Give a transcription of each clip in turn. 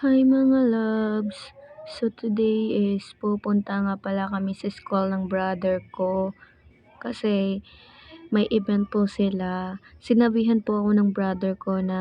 Hi mga loves! So today is pupunta nga pala kami sa school ng brother ko kasi may event po sila. Sinabihan po ako ng brother ko na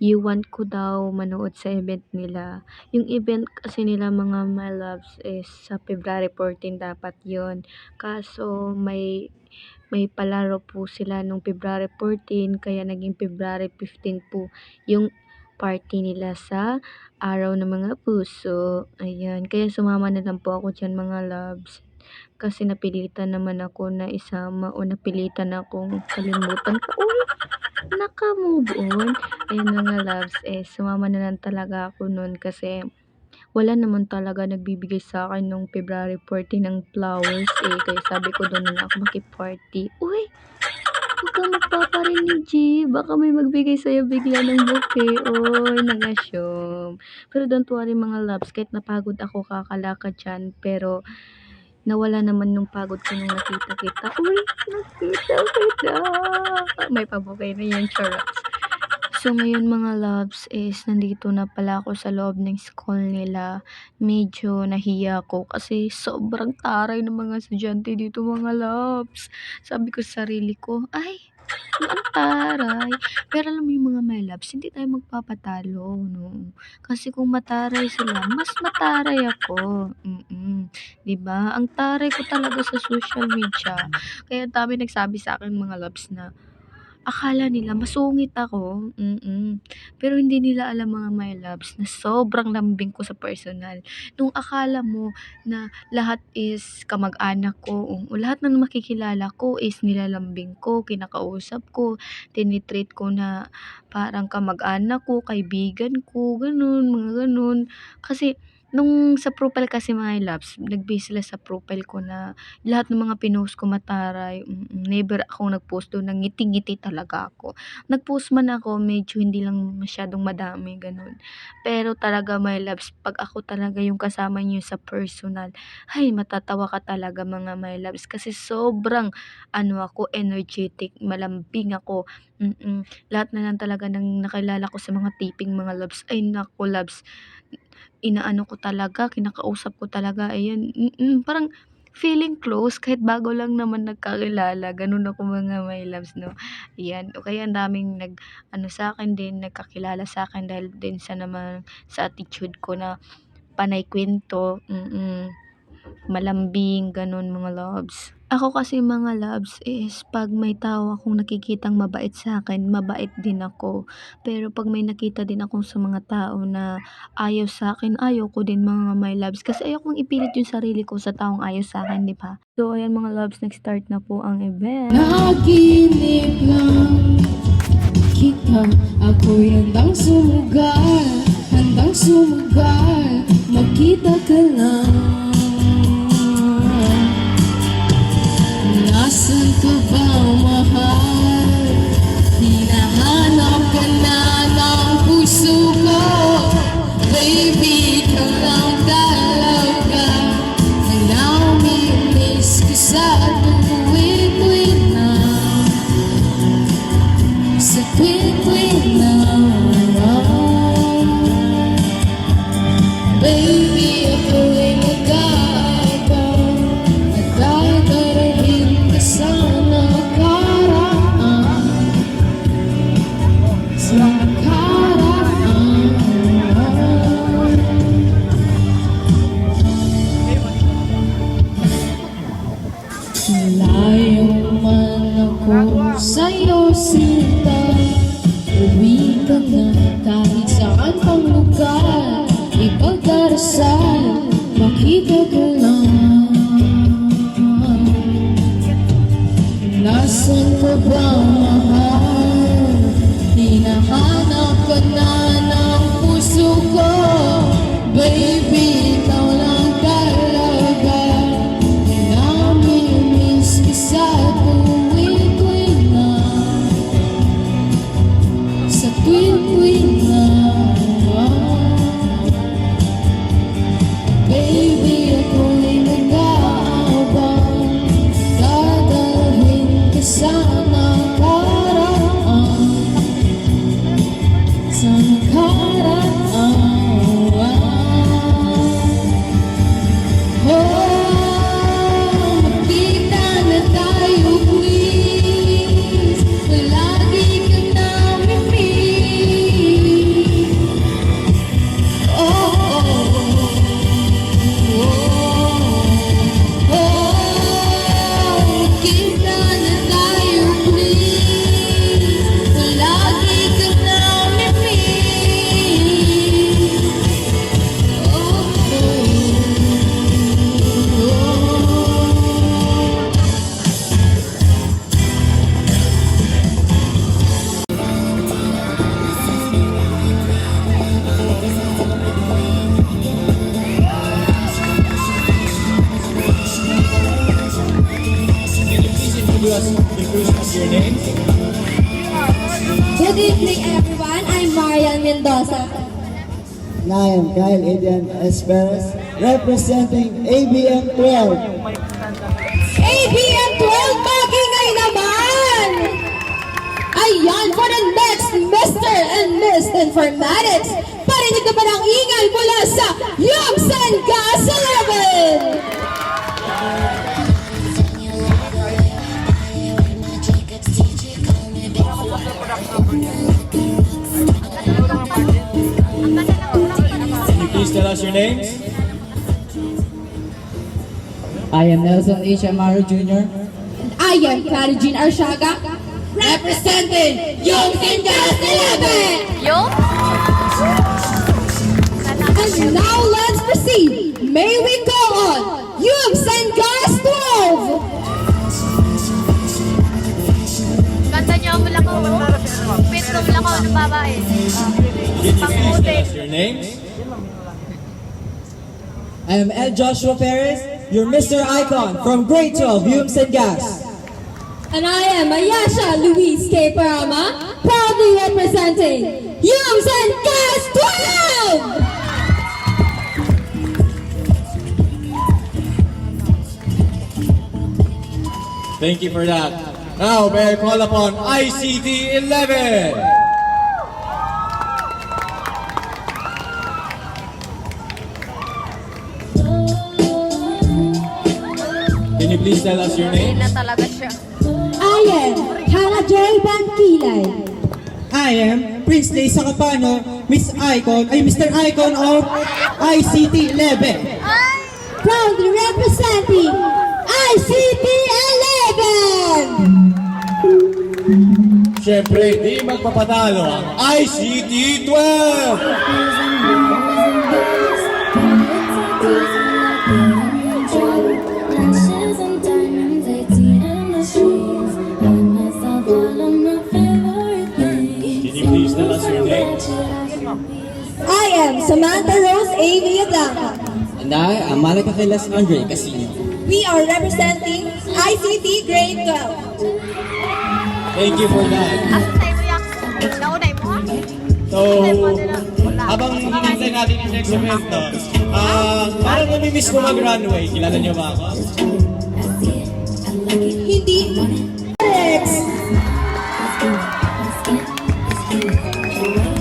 iwan ko daw manood sa event nila. Yung event kasi nila mga my loves is sa February 14 dapat yon. Kaso may palaro po sila nung February 14 kaya naging February 15 po yung party nila sa araw ng mga puso. Ayan, kaya sumama na lang po ako diyan mga loves. Kasi napilitan naman ako na isama o napilitan akong kalimutan ko. Uy, naka-move on. Ayun mga loves, sumama na lang talaga ako nun kasi wala naman talaga nagbibigay sa akin nung February 14 ng flowers kaya sabi ko doon na lang ako makiparty. Uy, huwag kang magpaparinig, G. Baka may magbigay sa'yo bigla ng bouquet. Oy, nag-assume. Pero don't worry mga loves, kahit napagod ako kakalakad dyan, pero nawala naman nung pagod ko nung nakita kita. Uy, nakita kita. May pabukay na yan, charot. So ngayon mga loves is nandito na pala ako sa loob ng school nila. Medyo nahiya ako kasi sobrang taray ng mga estudyante dito mga loves. Sabi ko sa sarili ko, ay, ang taray. Pero alam mo yung mga my loves, hindi tayo magpapatalo, no? Kasi kung mataray sila, mas mataray ako. 'Di ba? Ang taray ko talaga sa social media. Kaya dami nagsabi sa akin mga loves na akala nila masungit ako, pero hindi nila alam mga my loves na sobrang lambing ko sa personal. Nung akala mo na lahat is kamag-anak ko, o lahat ng makikilala ko is nilalambing ko, kinakausap ko, tinitreat ko na parang kamag-anak ko, kaibigan ko, gano'n, mga gano'n. Kasi nung sa profile kasi my loves, nag-base sila sa profile ko na lahat ng mga pinost ko mataray, never akong nag-post dun ng ngiti-ngiti talaga ako. Nag-post man ako, medyo hindi lang masyadong madami, gano'n. Pero talaga my loves, 'pag ako talaga yung kasama niyo sa personal, ay matatawa ka talaga mga my loves kasi sobrang ano ako, energetic, malambing ako, Lahat na lang talaga ng nakilala ko sa mga tiping mga loves, ay naku loves, inaano ko talaga, kinakausap ko talaga, ayan, parang feeling close kahit bago lang naman nagkakilala, gano'n ako mga my loves 'no. Ayan, o kaya ang daming nag-ano sa'kin din, nagkakilala sa'kin dahil din sa naman sa attitude ko na panay kuwento, malambing, gano'n mga loves. Ako kasi mga loves is 'pag may tao akong nakikitang mabait sa'kin, mabait din ako. Pero 'pag may nakita din ako sa mga tao na ayaw sa'kin, ayaw ko din mga my loves. Kasi ayokong ipilit yung sarili ko sa taong ayaw sa'kin, 'di ba? So ayan mga loves, nag-start na po ang event. Nakinig lang kita, ako'y handang sumugal, magkita ka lang. Nasaan ka ba, mahal? Hinahanap ka na ng puso ko. Baby, ikaw lang talaga ang namimiss ko sa tuwing-tuwing na, sa tuwing-tuwing na. Baby, ako'y nag-aabang, nagdadarating ka sa nakaraan, sa nakaraan. Malayo man ako sa'yo, sinta, uwi ka na kahit saan pang lugar. Ipagdarasal, makita ka lang. Nasaan ka ba, mahal? Hinahanap ka na ng puso ko. Baby, ikaw lang talaga ang namimiss ko sa tuwing-tuwing na, sa tuwing-tuwing na. Baby, ako'y nag-aabang, dadalhin ka sa nakaraan, sa nakaraan. Mendoza. And I am Kyle Adrian Esperes, representing ABM 12. ABM 12, magingay naman! Ayan, for the next Mr. and Miss Informatics, parinig naman ang ingay mula sa Yumsen Gas 11! Can you please tell us your names? I am Nelson H. Amaro Jr. I am Clara Jean Arsiaga, representing Yumsen Gas 11! Yo? And now let's proceed. May we go on Yumsen Gas 12! Ganda niyo ang mulakaw. Pit ng mulakaw ng babae. Can you please tell us your names? I am Ed Joshua Perez, your Mr. Icon from Grade 12, Yumsen Gas. And I am Ayasha Luis K. Parama, proudly representing Yumsen Gas 12! Thank you for that. Now, may I call upon ICT 11. Can you please tell us your name? Na talaga siya. I am Hannah J. Bankilay. I am Prince Lay Sacapano, Mr. Icon of ICT 11. Proudly representing ICT 11! Siyempre, di magpapatalo ang ICT 12. Can you please tell us your name? I am Samantha Rose A. Villablanca. And I am Malika Kilas Andre Casino. We are representing ICT Grade 12. Thank you for that. Asa tayo mo yan? Naunay mo ha? So, habang hinintay natin yung next event, no, parang namimiss ko mag-runway. Kilala niyo ba ako? Hindi. Next.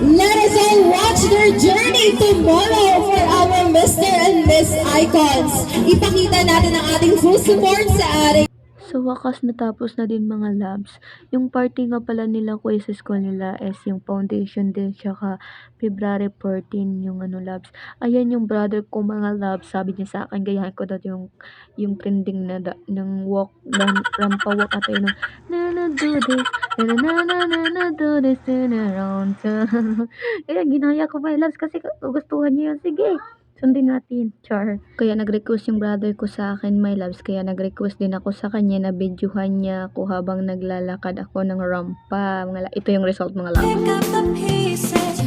Let us all watch their journey tomorrow for our Mr. and Miss Icons. Ipakita natin ang ating full support sa ating Sa wakas natapos na din mga labs. Yung party nga pala nila ko sa school nila is yung foundation din tsaka February 14 yung labs. Ayan yung brother ko mga labs. Sabi niya sa akin gayahin ko daw yung trending na ng walk rampa walk at yun na do this na do this turn around. Kaya ginaya ko mga labs kasi gustuhan niya yun. Sige. Sundin natin, char. Kaya nag-request yung brother ko sa akin, my loves. Kaya nag-request din ako sa kanya na videohan niya ako habang naglalakad ako ng rampa. Ito yung result mga loves. Pick up the pieces.